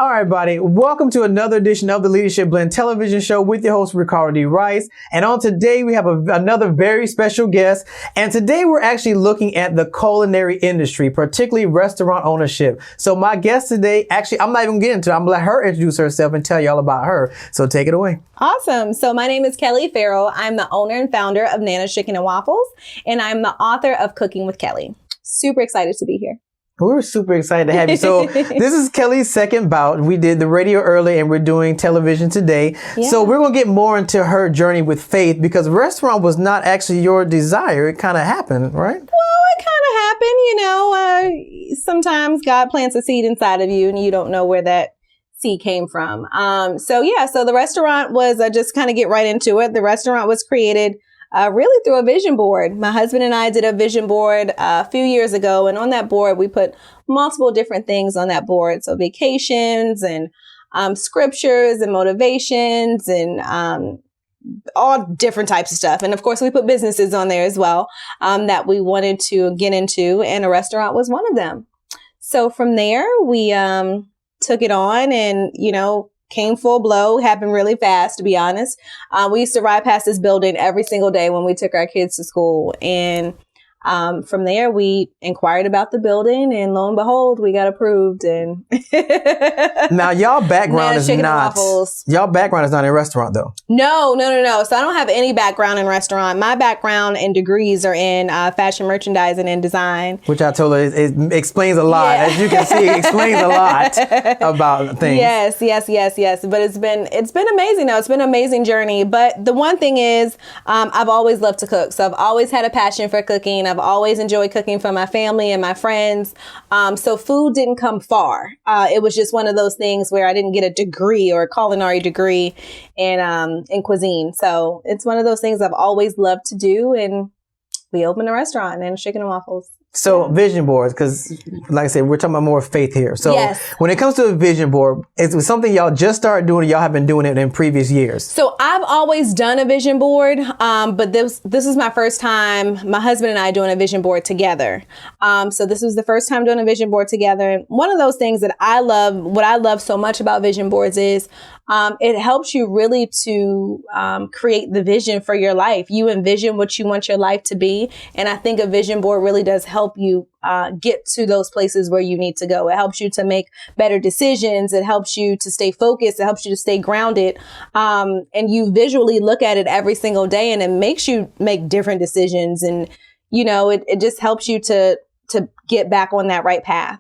All right, buddy. Welcome to another edition of the Leadership Blend television show with your host, Ricardo D. Rice. And on today, we have another very special guest. And today, we're actually looking at the culinary industry, particularly restaurant ownership. So my guest today, actually, I'm not even getting into it. I'm going to let her introduce herself and tell you all about her. So take it away. Awesome. So my name is Kelli Ferrell. I'm the owner and founder of Nana's Chicken and Waffles, and I'm the author of Cooking with Kelli. Super excited to be here. We're super excited to have you. So this is Kelli's second bout. We did the radio early and we're doing television today. Yeah. So we're going to get more into her journey with faith because restaurant was not actually your desire. It kind of happened, right? Well, it kind of happened. Sometimes God plants a seed inside of you and you don't know where that seed came from. So the restaurant was, just kind of get right into it. The restaurant was created really through a vision board. My husband and I did a vision board a few years ago. And on that board, we put multiple different things on that board. So vacations and scriptures and motivations and all different types of stuff. And of course, we put businesses on there as well that we wanted to get into. And a restaurant was one of them. So from there, we took it on and, came full blow, happened really fast, to be honest. We used to ride past this building every single day when we took our kids to school. And from there, we inquired about the building and lo and behold, we got approved. And now y'all background is not in restaurant though. No. So I don't have any background in restaurant. My background and degrees are in fashion merchandising and design. Which I told her it explains a lot. Yeah. As you can see, it explains a lot about things. Yes. But it's been amazing though. It's been an amazing journey. But the one thing is, I've always loved to cook. So I've always had a passion for cooking. I've always enjoyed cooking for my family and my friends. So food didn't come far. It was just one of those things where I didn't get a degree or a culinary degree in cuisine. So it's one of those things I've always loved to do. And we opened a restaurant and Chicken and Waffles. So vision boards, because like I said, we're talking about more faith here. So when it comes to a vision board, it was something y'all just started doing. Y'all have been doing it in previous years. So I've always done a vision board, but this is my first time, my husband and I doing a vision board together. So this was the first time doing a vision board together. And one of those things that I love, what I love so much about vision boards is it helps you really to create the vision for your life. You envision what you want your life to be. And I think a vision board really does help you get to those places where you need to go. It helps you to make better decisions. It helps you to stay focused. It helps you to stay grounded. And you visually look at it every single day and it makes you make different decisions. And, it just helps you to get back on that right path.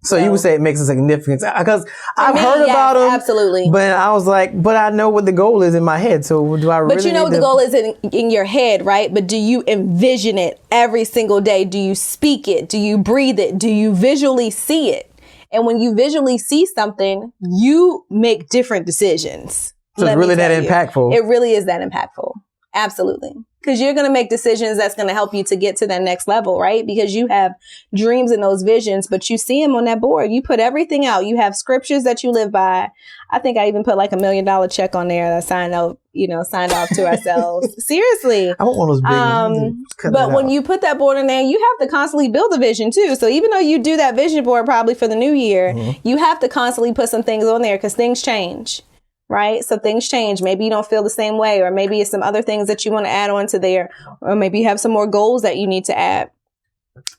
So you would say it makes a significance because I've heard about them. Absolutely. But I was like, but I know what the goal is in my head. So do I really? But you know what the goal is in your head, right? But do you envision it every single day? Do you speak it? Do you breathe it? Do you visually see it? And when you visually see something, you make different decisions. So it's really that impactful. It really is that impactful. Absolutely. Because you're going to make decisions that's going to help you to get to that next level, right? Because you have dreams and those visions, but you see them on that board. You put everything out. You have scriptures that you live by. I think I even put like $1 million check on there that signed off to ourselves. Seriously. I want one of those big but when you put that board in there, you have to constantly build a vision too. So even though you do that vision board probably for the new year, you have to constantly put some things on there because things change. Right? So things change. Maybe you don't feel the same way, or maybe it's some other things that you want to add on to there, or maybe you have some more goals that you need to add.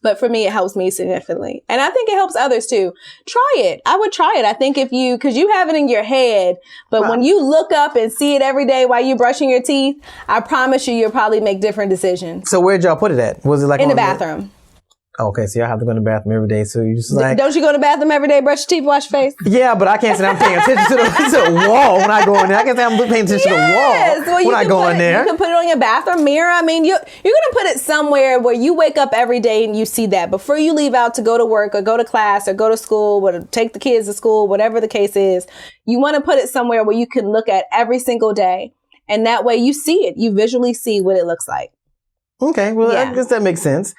But for me, it helps me significantly. And I think it helps others too. Try it. I would try it. I think because you have it in your head, but when you look up and see it every day while you're brushing your teeth, I promise you'll probably make different decisions. So where'd y'all put it at? Was it like in the bathroom? Okay, so y'all have to go in the bathroom every day. So you just like... Don't you go to the bathroom every day, brush your teeth, wash your face? Yeah, but I can't say I'm paying attention to the wall when I go in there. I can't say I'm paying attention to the wall when I go in there. You can put it on your bathroom mirror. I mean, you're going to put it somewhere where you wake up every day and you see that. Before you leave out to go to work or go to class or go to school or take the kids to school, whatever the case is, you want to put it somewhere where you can look at every single day. And that way you see it. You visually see what it looks like. Okay, well, I guess that makes sense.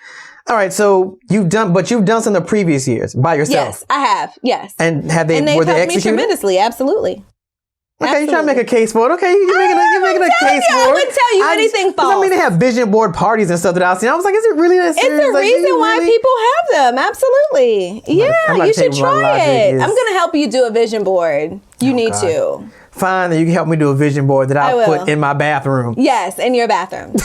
All right, so you've done some the previous years by yourself. Yes, I have. Yes. And they've helped me tremendously. Absolutely. Okay, you trying to make a case for it. Okay, you're making a case for it. I wouldn't tell you anything false. I mean, they have vision board parties and stuff that I've seen. I was like, is it really that serious? It's a reason why people have them. Absolutely. You should try it. I'm going to help you do a vision board. You need to. Fine, then you can help me do a vision board that I'll put in my bathroom. Yes, in your bathroom.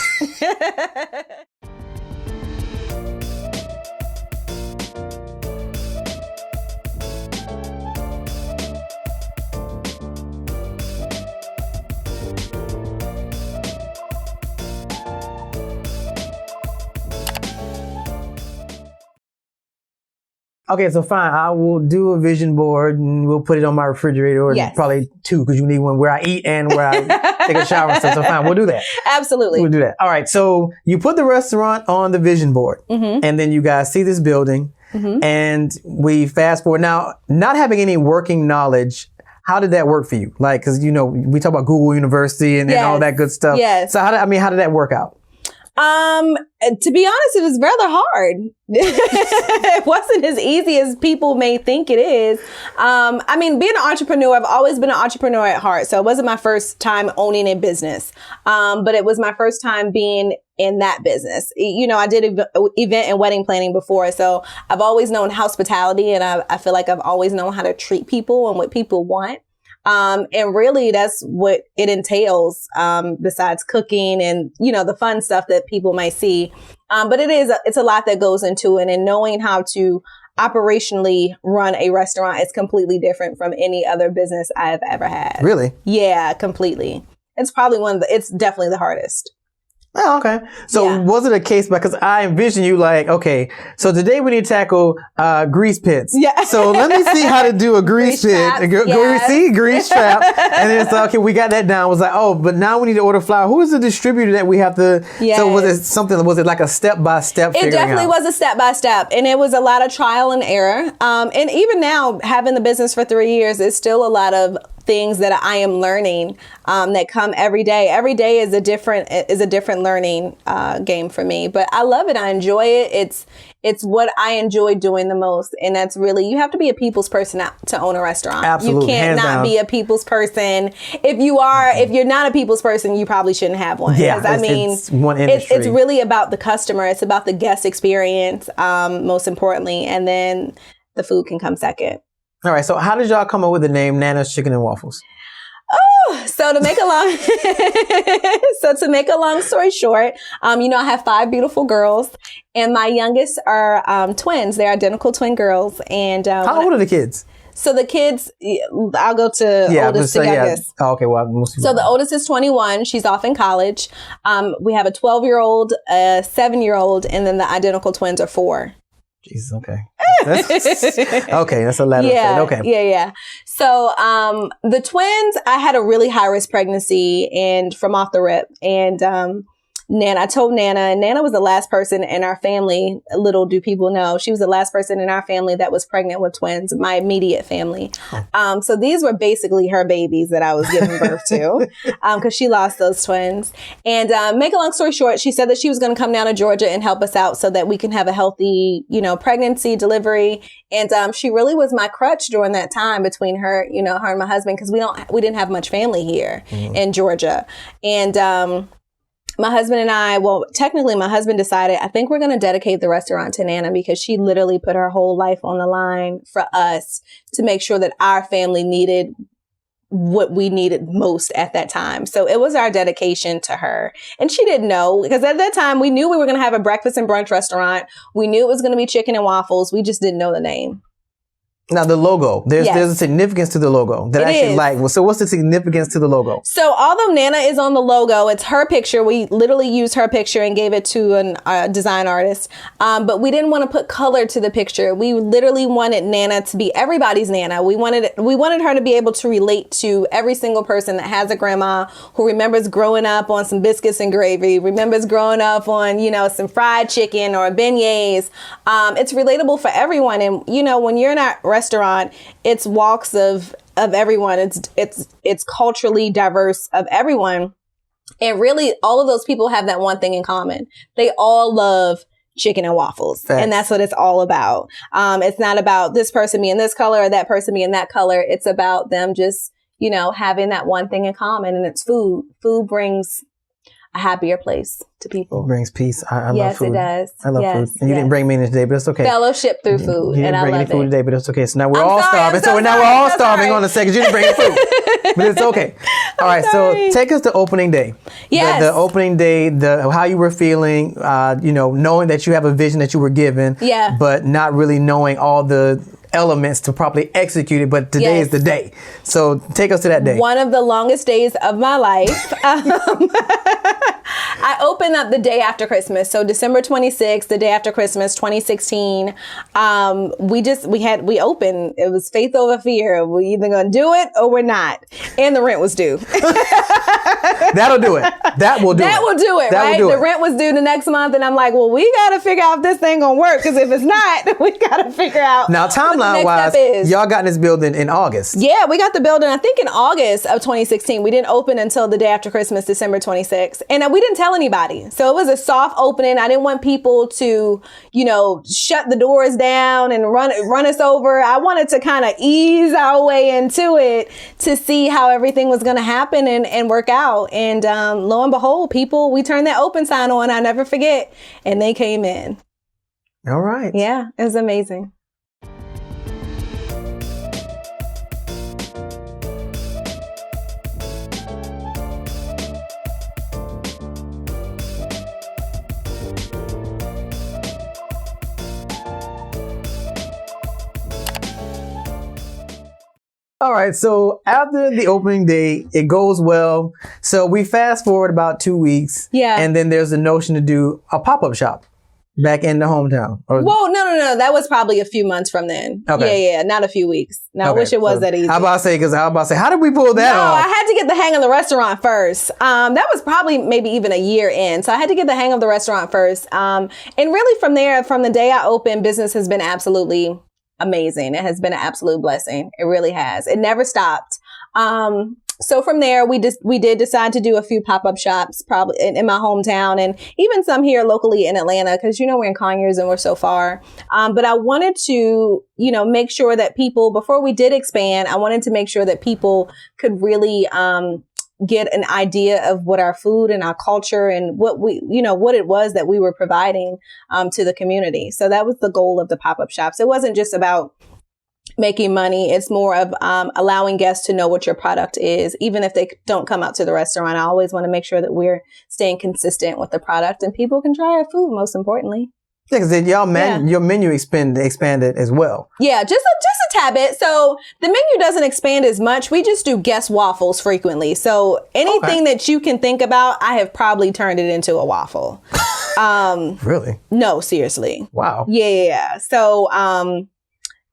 Okay, so fine. I will do a vision board and we'll put it on my refrigerator, or probably 2, because you need one where I eat and where I take a shower and stuff. So fine, we'll do that. Absolutely. We'll do that. All right. So you put the restaurant on the vision board, and then you guys see this building, and we fast forward. Now, not having any working knowledge, how did that work for you? Like, because, you know, we talk about Google University and all that good stuff. Yes. So how did that work out? To be honest, it was rather hard. It wasn't as easy as people may think it is. I mean, being an entrepreneur, I've always been an entrepreneur at heart. So it wasn't my first time owning a business. But it was my first time being in that business. You know, I did event and wedding planning before. So I've always known hospitality, and I feel like I've always known how to treat people and what people want. And really that's what it entails, besides cooking and, you know, the fun stuff that people might see. But it's a lot that goes into it, and knowing how to operationally run a restaurant is completely different from any other business I've ever had. Really? Yeah, completely. It's probably it's definitely the hardest. Oh, okay. So was it a case, because I envision you like, okay, so today we need to tackle grease pits. Yeah. So let me see how to do a grease pit. Grease trap. And then it's like, okay, we got that down. I was like, oh, but now we need to order flour. Who is the distributor that we have to? Yes. So was it like a step-by-step figuring out? It definitely was a step-by-step. And it was a lot of trial and error. And even now, having the business for 3 years, it's still a lot of things that I am learning that come every day. Every day is a different learning game for me. But I love it. I enjoy it. It's what I enjoy doing the most. And that's really, you have to be a people's person to own a restaurant. Absolutely. You can't not be a people's person. If you're not a people's person, you probably shouldn't have one. Yeah, it's one industry. It's really about the customer. It's about the guest experience, most importantly. And then the food can come second. All right. So how did y'all come up with the name Nana's Chicken and Waffles? Oh, so to make a long story short, you know, I have 5 beautiful girls, and my youngest are twins. They're identical twin girls. And how old are the kids? So the kids, I'll go to oldest to youngest. Oh, okay, well, so the oldest is 21. She's off in college. We have a 12-year-old, a 7-year-old, and then the identical twins are 4. Jesus, okay. That's a letter. Okay. Yeah. So, the twins, I had a really high risk pregnancy and from off the rip. And, I told Nana, and Nana was the last person in our family. Little do people know, she was the last person in our family that was pregnant with twins, my immediate family. So these were basically her babies that I was giving birth to, because she lost those twins. And make a long story short, she said that she was going to come down to Georgia and help us out so that we can have a healthy, you know, pregnancy, delivery. And she really was my crutch during that time between her, you know, her and my husband, because we didn't have much family here in Georgia. And my husband and I, technically my husband decided, I think we're going to dedicate the restaurant to Nana, because she literally put her whole life on the line for us to make sure that our family needed what we needed most at that time. So it was our dedication to her. And she didn't know, because at that time we knew we were going to have a breakfast and brunch restaurant. We knew it was going to be chicken and waffles. We just didn't know the name. Now the logo, there's a significance to the logo that I actually like. Well, so what's the significance to the logo? So although Nana is on the logo, it's her picture. We literally used her picture and gave it to a design artist. But we didn't want to put color to the picture. We literally wanted Nana to be everybody's Nana. We wanted her to be able to relate to every single person that has a grandma who remembers growing up on some biscuits and gravy, remembers growing up on, you know, some fried chicken or beignets. It's relatable for everyone. And, you know, when you're in a restaurant, it's walks of everyone. It's culturally diverse of everyone. And really all of those people have that one thing in common. They all love chicken and waffles. Thanks. And that's what it's all about. It's not about this person being this color or that person being that color. It's about them just, having that one thing in common, and it's food. Food brings a happier place to people. It brings peace. I love food. Yes, it does. I love food. And you didn't bring me in today, but it's okay. Fellowship through food, You and didn't I bring love any food it. today, but it's okay. So now we're I'm all sorry, starving. I'm so So now sorry, we're all I'm so starving sorry. on the second. You didn't bring food, but it's okay. All right. sorry. So take us to opening day. Yes. The opening day, how you were feeling, knowing that you have a vision that you were given, Yeah. but not really knowing all the elements to properly execute it. But today Yes. is the day. So take us to that day. One of the longest days of my life. I opened up the day after Christmas. So December 26th, the day after Christmas, 2016. We opened. It was faith over fear. We're either going to do it or we're not. And the rent was due. That'll do it. That will do it. That will do it, That will right? do The it. rent was due the next month. And I'm like, well, we got to figure out if this thing going to work. Because if it's not, we got to figure out Now, what the timeline next wise, step is. y'all got in this building in August. Yeah, we got the building, I think, in August of 2016. We didn't open until the day after Christmas, December 26th. And we didn't tell anybody. So it was a soft opening. I didn't want people to, shut the doors down and run us over. I wanted to kind of ease our way into it to see how everything was going to happen and work out. And lo and behold, we turned that open sign on. I never forget. And they came in. All right. Yeah, it was amazing. All right. So after the opening day, it goes well. So we fast forward about 2 weeks. Yeah. And then there's the notion to do a pop-up shop back in the hometown. Whoa, no. That was probably a few months from then. Okay. Yeah, not a few weeks. No, I Okay, wish it was so that easy. I was about to say, how did we pull that No, off? I had to get the hang of the restaurant first. That was probably maybe even a year in. So I had to get the hang of the restaurant first. And really from there, from the day I opened, business has been absolutely amazing. It has been an absolute blessing. It really has. It never stopped. So from there, we did decide to do a few pop-up shops, probably in my hometown, and even some here locally in Atlanta, because we're in Conyers and we're so far. But I wanted to, make sure that people, before we did expand, I wanted to make sure that people could really get an idea of what our food and our culture and what what it was that we were providing to the community. So that was the goal of the pop-up shops. It wasn't just about making money. It's more of allowing guests to know what your product is, even if they don't come out to the restaurant. I always want to make sure that we're staying consistent with the product and people can try our food, most importantly. Yeah, because then your menu expanded as well. Yeah, just a tad bit. So the menu doesn't expand as much. We just do guest waffles frequently. So anything that you can think about, I have probably turned it into a waffle. Really? No, seriously. Wow. Yeah. So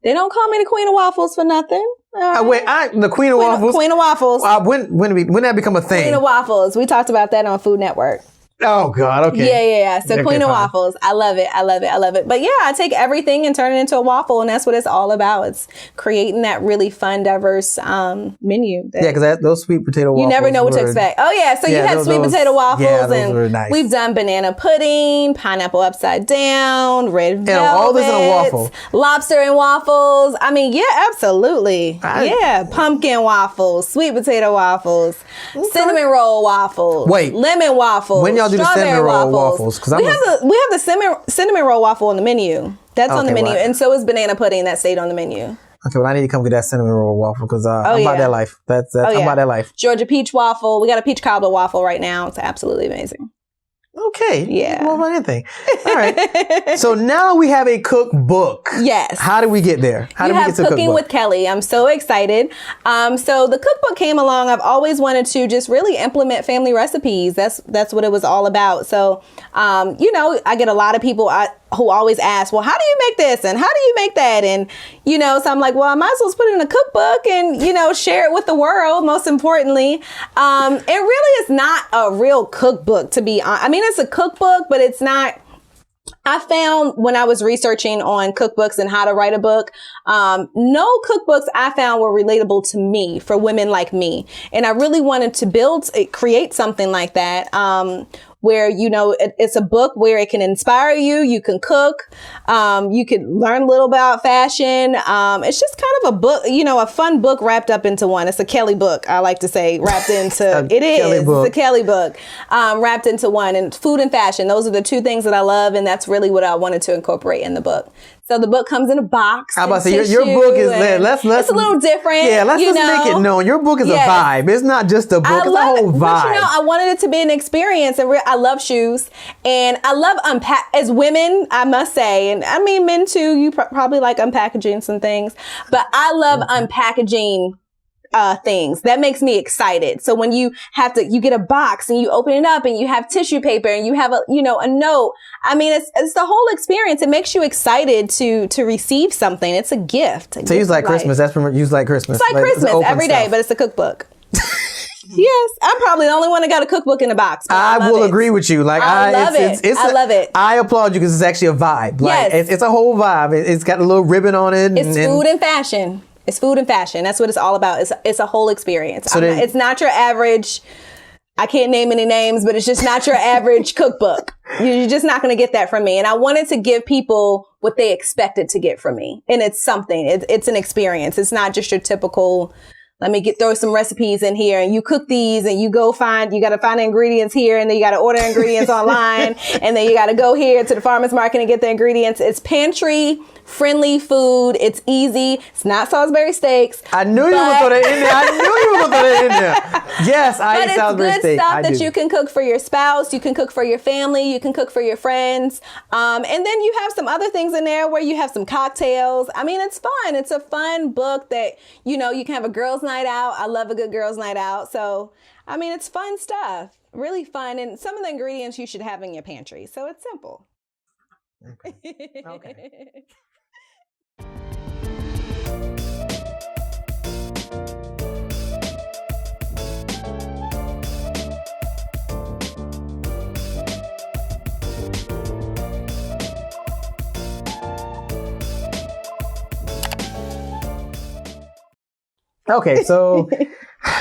they don't call me the Queen of Waffles for nothing. The Queen of Waffles? Queen of Waffles. When did that become a thing? Queen of Waffles. We talked about that on Food Network. Oh, God. Okay. Yeah. So Okay, Queen of fine. Waffles. I love it. But yeah, I take everything and turn it into a waffle. And that's what it's all about. It's creating that really fun, diverse menu. Yeah, because those sweet potato waffles. You never know what to expect. Oh, yeah. So you had sweet potato waffles. Yeah, those and were nice. we've done banana pudding, pineapple upside down, red velvet. all this in a waffle. Lobster and waffles. I mean, yeah, absolutely. Pumpkin waffles, sweet potato waffles, cinnamon roll waffles. Wait. Lemon waffles. When y'all do the cinnamon roll waffles? We have the cinnamon roll waffle on the menu. That's on the menu. Well, and so is banana pudding that stayed on the menu. Okay, well, I need to come get that cinnamon roll waffle because I'm about that life. I'm about that life. Georgia peach waffle. We got a peach cobbler waffle right now. It's absolutely amazing. Okay. Yeah. More about anything. All right. So now we have a cookbook. Yes. How did we get there? How you did we have get to the Cooking cookbook? with Kelli. I'm so excited. So the cookbook came along. I've always wanted to just really implement family recipes. That's what it was all about. So, I get a lot of people who always ask, well, how do you make this? And how do you make that? And, so I'm like, well, I might as well put it in a cookbook and, share it with the world, most importantly. It really is not a real cookbook, to be honest. I mean, it's a cookbook, but it's not. I found when I was researching on cookbooks and how to write a book, no cookbooks I found were relatable to me for women like me. And I really wanted to create something like that, where, you know, it's a book where it can inspire you. You can cook. You can learn a little about fashion. It's just kind of a book, you know, a fun book wrapped up into one. It's a Kelli book, I like to say, wrapped into, it's a Kelli book, wrapped into one. And food and fashion, those are the two things that I love. And that's really what I wanted to incorporate in the book. So the book comes in a box. How about say your book is let's it's a little different. Yeah, let's just make it known. Your book is a vibe. It's not just a book. It's a whole vibe. But, you know, I wanted it to be an experience, and I love shoes, and I love as women, I must say, and I mean men too. You probably like unpackaging some things, but I love unpackaging things. That makes me excited. So when you get a box and you open it up and you have tissue paper and you have a note. I mean, it's the whole experience. It makes you excited to receive something. It's a gift. So you like Christmas. That's from you like Christmas. It's like Christmas every day, but it's a cookbook. Yes, I'm probably the only one that got a cookbook in a box. I will agree with you. Like I love it. I love it. I applaud you because it's actually a vibe. Like it's a whole vibe. It's got a little ribbon on it. It's food and fashion. It's food and fashion. That's what it's all about. It's a whole experience. So it's not your average, I can't name any names, but it's just not your average cookbook. You're just not going to get that from me. And I wanted to give people what they expected to get from me. And it's something. It's an experience. It's not just your typical, let me throw some recipes in here and you cook these and you got to find the ingredients here and then you got to order ingredients online and then you got to go here to the farmer's market and get the ingredients. It's pantry friendly food. It's easy. It's not Salisbury steaks. I knew you were going to throw that in there. I knew you were going to throw that in there. Yes, I eat Salisbury steak. But it's good stuff that you can cook for your spouse. You can cook for your family. You can cook for your friends. And then you have some other things in there where you have some cocktails. I mean, it's fun. It's a fun book that, you know, you can have a girls' night out. I love a good girls' night out. So, I mean, it's fun stuff. Really fun. And some of the ingredients you should have in your pantry. So it's simple. Okay. Okay, so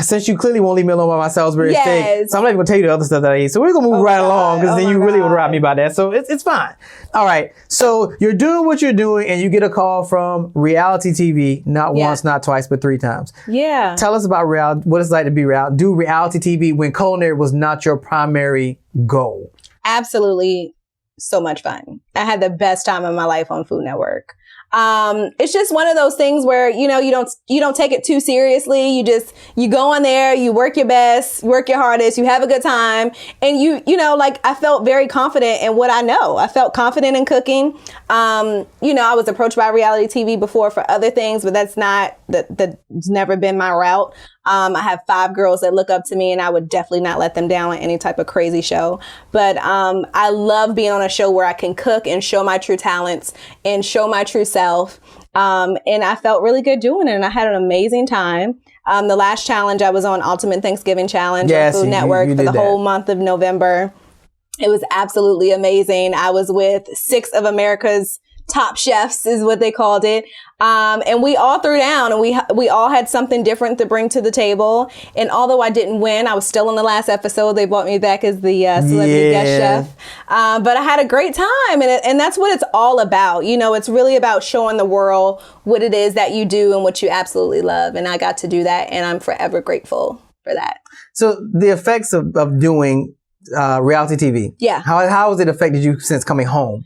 since you clearly won't leave me alone by my Salisbury steak, so I'm not even going to tell you the other stuff that I eat. So we're going to move right along because then you really would rob me about that. So it's fine. All right. So you're doing what you're doing and you get a call from reality TV, not once, not twice, but 3 times. Yeah. Tell us about what it's like to be do reality TV when culinary was not your primary goal. Absolutely. So much fun. I had the best time of my life on Food Network. It's just one of those things where, you know, you don't take it too seriously. You go on there, you work your best, work your hardest, you have a good time. And you know, like I felt very confident in what I know. I felt confident in cooking. You know, I was approached by reality TV before for other things, but that's never been my route. I have 5 girls that look up to me and I would definitely not let them down on any type of crazy show. But I love being on a show where I can cook and show my true talents and show my true self. And I felt really good doing it and I had an amazing time. The last challenge I was on, Ultimate Thanksgiving Challenge on Food Network for the whole month of November. It was absolutely amazing. I was with 6 of America's top chefs is what they called it. And we all threw down and we all had something different to bring to the table. And although I didn't win, I was still in the last episode. They brought me back as the celebrity guest chef. But I had a great time and that's what it's all about. You know, it's really about showing the world what it is that you do and what you absolutely love. And I got to do that and I'm forever grateful for that. So the effects of doing reality TV. Yeah. How has it affected you since coming home?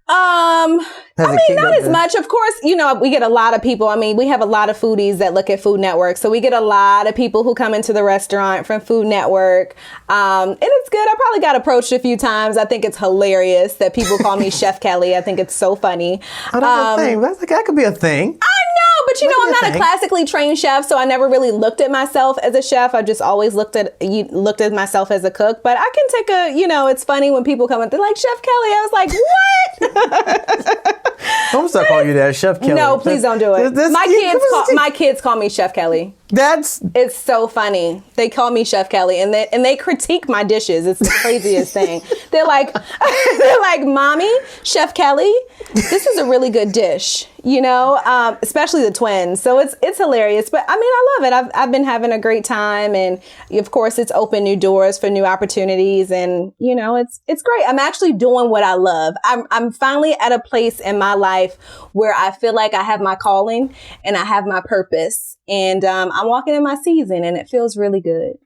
I mean, not as much. Of course, you know, we get a lot of people. I mean, we have a lot of foodies that look at Food Network. So we get a lot of people who come into the restaurant from Food Network. And it's good. I probably got approached a few times. I think it's hilarious that people call me Chef Kelli. I think it's so funny. Oh, that's a thing. That could be a thing. I know, but you know, I'm not a classically trained chef, so I never really looked at myself as a chef. I just always looked at myself as a cook. But I can take it's funny when people come and they're like, Chef Kelli. I was like, what? Don't start calling you that, Chef Kelli. No, please don't do it. My kids call me Chef Kelli. It's so funny. They call me Chef Kelli, and they critique my dishes. It's the craziest thing. They're like, "Mommy, Chef Kelli, this is a really good dish." You know, especially the twins. So it's hilarious. But I mean, I love it. I've been having a great time, and of course, it's opened new doors for new opportunities. And you know, it's great. I'm actually doing what I love. I'm finally at a place in my life where I feel like I have my calling and I have my purpose, and I'm walking in my season, and it feels really good.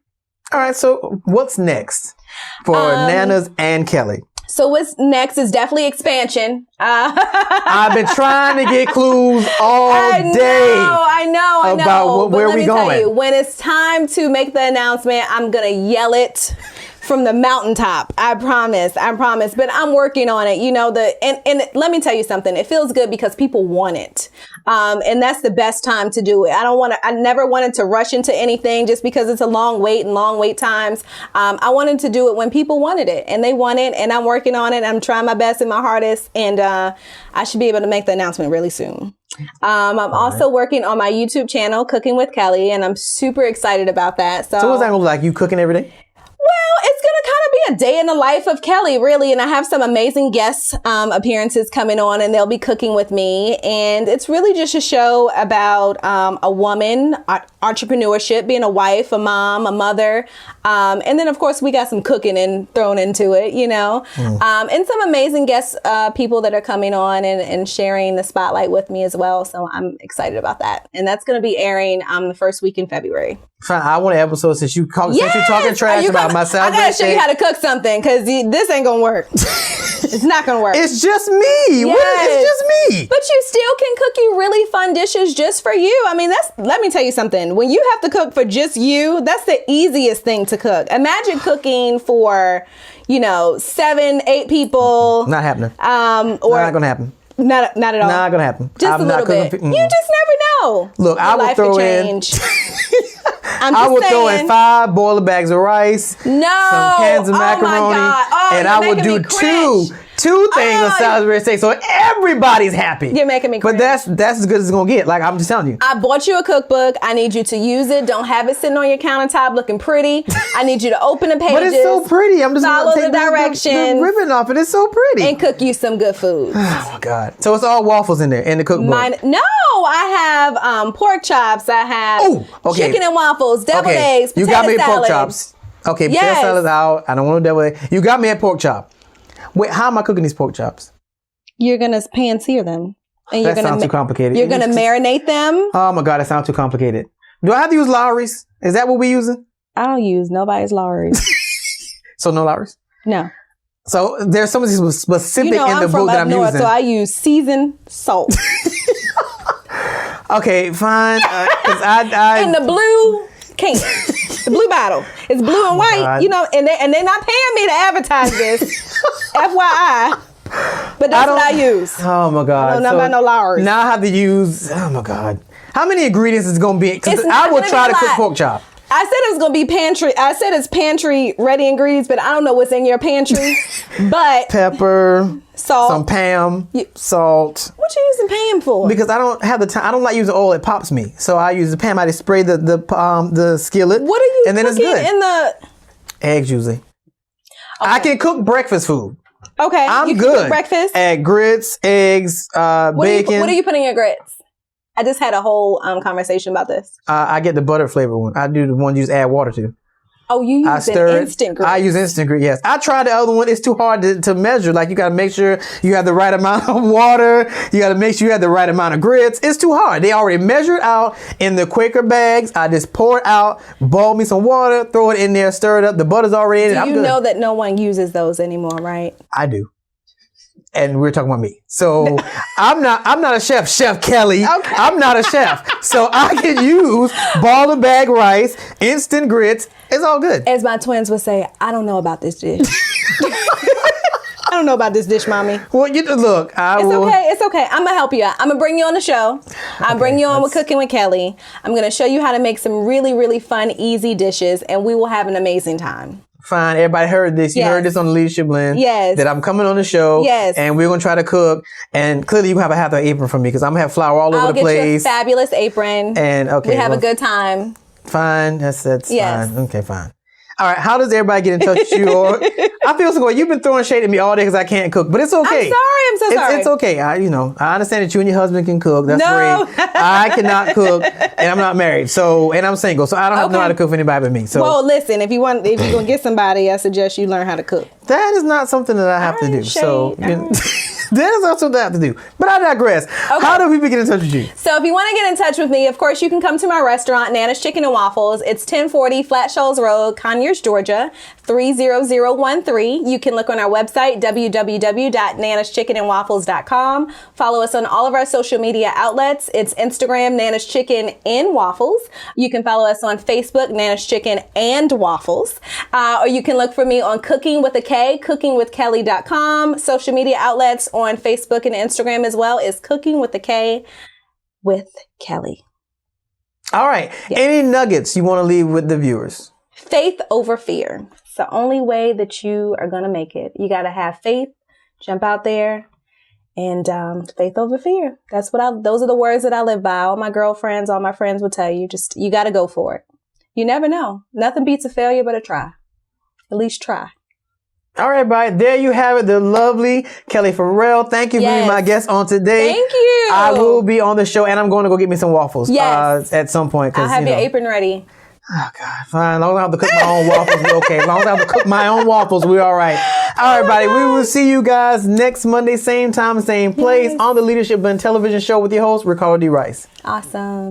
All right. So what's next for Nanas and Kelli? So what's next is definitely expansion. I've been trying to get clues all day. I know. About where we going. Tell you, when it's time to make the announcement, I'm going to yell it from the mountaintop. I promise. But I'm working on it. You know, and let me tell you something. It feels good because people want it. And that's the best time to do it. I never wanted to rush into anything just because it's a long wait and long wait times. I wanted to do it when people wanted it, and they want it, and I'm working on it. I'm trying my best and my hardest, and I should be able to make the announcement really soon. I'm also working on my YouTube channel, Cooking with Kelli, and I'm super excited about that. So what's that gonna look like? You cooking every day? Well, it's going to kind of be a day in the life of Kelli, really. And I have some amazing guest appearances coming on, and they'll be cooking with me. And it's really just a show about a woman, entrepreneurship, being a wife, a mom, a mother. And then, of course, we got some cooking thrown into it, you know, and some amazing guest people that are coming on and sharing the spotlight with me as well. So I'm excited about that. And that's going to be airing the first week in February. Fine. I want an episode since you're talking trash about myself. I gotta show you how to cook something because this ain't gonna work. It's not gonna work. It's just me. Yes. It's just me. But you still can cook you really fun dishes just for you. I mean, let me tell you something. When you have to cook for just you, that's the easiest thing to cook. Imagine cooking for, 7, 8 people. Not happening. Or not gonna happen. Not at all. Not gonna happen. Just a little bit. You just never know. Look, I will throw in. I would throw in 5 boiler bags of rice, some cans of macaroni, and I would do two things of Salisbury steak, so everybody's happy. You're making me cringe. But that's as good as it's gonna get. Like, I'm just telling you. I bought you a cookbook. I need you to use it. Don't have it sitting on your countertop looking pretty. I need you to open the pages. But it's so pretty. I'm just follow gonna take the directions, the ribbon off it. It's so pretty. And cook you some good food. Oh my God! So it's all waffles in there in the cookbook. No, I have pork chops. I have chicken and waffles, deviled eggs, potato You got me at pork salad. chops. Okay, potato salad's out. I don't want no deviled egg. You got me at pork chop. Wait, how am I cooking these pork chops? You're gonna pan-sear them. And that sounds too complicated. You're gonna marinate them. Oh my God, that sounds too complicated. Do I have to use Lowry's? Is that what we're using? I don't use nobody's Lowry's. So no Lowry's? No. So there's something specific in the book that I'm using. So I use seasoned salt. Okay, fine. I in the blue can. The blue bottle. It's blue and white, and they're not paying me to advertise this. FYI. But that's what I use. Oh my God. I don't know about no Lowry's. Now I have to use, oh my God. How many ingredients is it going to be? Because I will try to cook pork chop. I said it was going to be pantry. I said it's pantry ready ingredients, but I don't know what's in your pantry. But pepper, salt, some Pam, salt. What you using Pam for? Because I don't have the time. I don't like using oil. It pops me. So I use the Pam. I just spray the skillet. What are you and then cooking it's good. in the eggs usually? Okay. I can cook breakfast food. Okay, I'm you can good cook breakfast. At grits, eggs, bacon. What do you put in your grits? I just had a whole conversation about this. I get the butter flavor one. I do the one you just add water to. Oh, you use instant grits. I use instant grits, yes. I tried the other one. It's too hard to measure. Like, you got to make sure you have the right amount of water. You got to make sure you have the right amount of grits. It's too hard. They already measured out in the Quaker bags. I just pour it out, boil me some water, throw it in there, stir it up. The butter's already in it. Do you know that no one uses those anymore, right? I do. And we're talking about me. So I'm not a chef, Chef Kelli. Okay. I'm not a chef. So I can use ball of bag rice, instant grits. It's all good. As my twins would say, I don't know about this dish. I don't know about this dish, mommy. Well, look. It's okay. I'm going to help you out. I'm going to bring you on the show. I'll bring you on with Cooking with Kelli. I'm going to show you how to make some really, really fun, easy dishes, and we will have an amazing time. Fine. Everybody heard this. You Yes. heard this on the Leadership Blend. Yes. That I'm coming on the show. Yes. And we're going to try to cook. And clearly you have a half an apron for me because I'm going to have flour all over I'll the get place. you a fabulous apron. And okay. We have a good time. Fine. That's Yes. fine. Okay, fine. All right. How does everybody get in touch with you? Or I feel so good. You've been throwing shade at me all day because I can't cook, but it's okay. I'm so sorry. It's okay. I understand that you and your husband can cook. That's No. great. I cannot cook, and I'm not married, and I'm single, so I don't have to know how to cook for anybody but me. So, well, listen, if you're gonna get somebody, I suggest you learn how to cook. that is not something that I have to do. shade. So, that is not something I have to do. But I digress. How do people get in touch with you? So if you want to get in touch with me, of course, you can come to my restaurant, Nana's Chicken and Waffles. It's 1040 Flat Shoals Road, Conyers, Georgia, 30013. You can look on our website, www.nanaschickenandwaffles.com. Follow us on all of our social media outlets. It's Instagram, Nana's Chicken and Waffles. You can follow us on Facebook, Nana's Chicken and Waffles. Or you can look for me on Cooking with a K, cookingwithkelli.com. Social media outlets on Facebook and Instagram as well is Cooking with a K with Kelli. All right. Yes. Any nuggets you want to leave with the viewers? Faith over fear. It's the only way that you are going to make it. You got to have faith, jump out there, and faith over fear. Those are the words that I live by. All my girlfriends, all my friends will tell you, you got to go for it. You never know. Nothing beats a failure but a try. At least try. All right, everybody. There you have it. The lovely Kelli Ferrell. Thank you for being my guest on today. Thank you. I will be on the show, and I'm going to go get me some waffles at some point. I'll have your apron ready. Oh, God. Fine. As long as I have to cook my own waffles, we're okay. As long as I have to cook my own waffles, we're all right. All right, everybody. We will see you guys next Monday, same time, same place, on the Leadership Blend television show with your host, Ricardo D. Rice. Awesome.